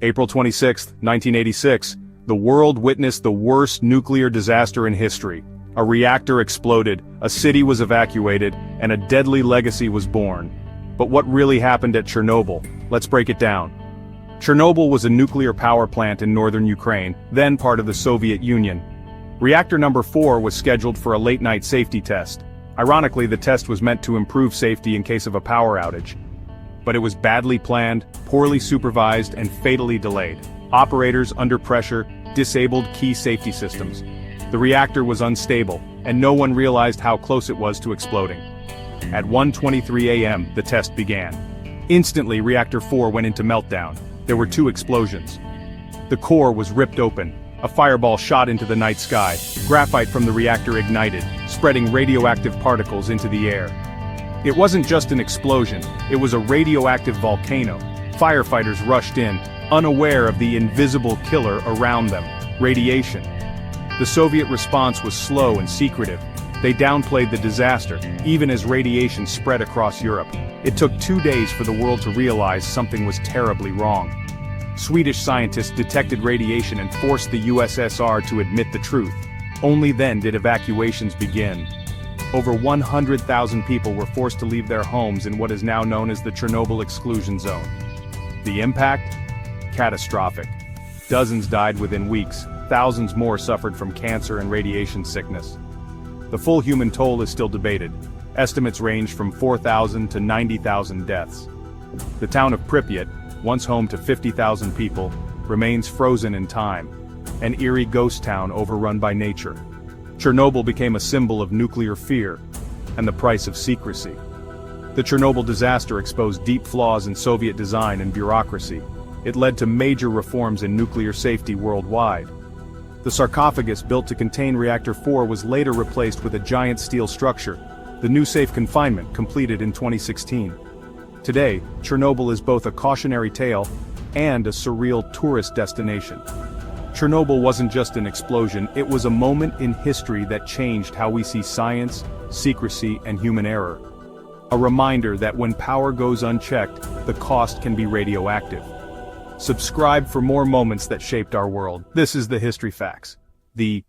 April 26, 1986, the world witnessed the worst nuclear disaster in history. A reactor exploded, a city was evacuated, and a deadly legacy was born. But what really happened at Chernobyl? Let's break it down. Chernobyl was a nuclear power plant in northern Ukraine, then part of the Soviet Union. Reactor number 4 was scheduled for a late-night safety test. Ironically, the test was meant to improve safety in case of a power outage. But it was badly planned, poorly supervised, and fatally delayed. Operators, under pressure, disabled key safety systems. The reactor was unstable, and no one realized how close it was to exploding. At 1:23 a.m., the test began. Instantly, Reactor 4 went into meltdown. There were 2 explosions. The core was ripped open. A fireball shot into the night sky. Graphite from the reactor ignited, spreading radioactive particles into the air. It wasn't just an explosion, it was a radioactive volcano. Firefighters rushed in, unaware of the invisible killer around them, radiation. The Soviet response was slow and secretive. They downplayed the disaster, even as radiation spread across Europe. It took 2 days for the world to realize something was terribly wrong. Swedish scientists detected radiation and forced the USSR to admit the truth. Only then did evacuations begin. Over 100,000 people were forced to leave their homes in what is now known as the Chernobyl exclusion zone. The impact? Catastrophic. Dozens died within weeks, thousands more suffered from cancer and radiation sickness. The full human toll is still debated. Estimates range from 4,000 to 90,000 deaths. The town of Pripyat, once home to 50,000 people, remains frozen in time, an eerie ghost town overrun by nature. Chernobyl became a symbol of nuclear fear, and the price of secrecy. The Chernobyl disaster exposed deep flaws in Soviet design and bureaucracy. It led to major reforms in nuclear safety worldwide. The sarcophagus built to contain Reactor 4 was later replaced with a giant steel structure, the new safe confinement completed in 2016. Today, Chernobyl is both a cautionary tale and a surreal tourist destination. Chernobyl wasn't just an explosion, it was a moment in history that changed how we see science, secrecy, and human error. A reminder that when power goes unchecked, the cost can be radioactive. Subscribe for more moments that shaped our world. This is the History Facts. The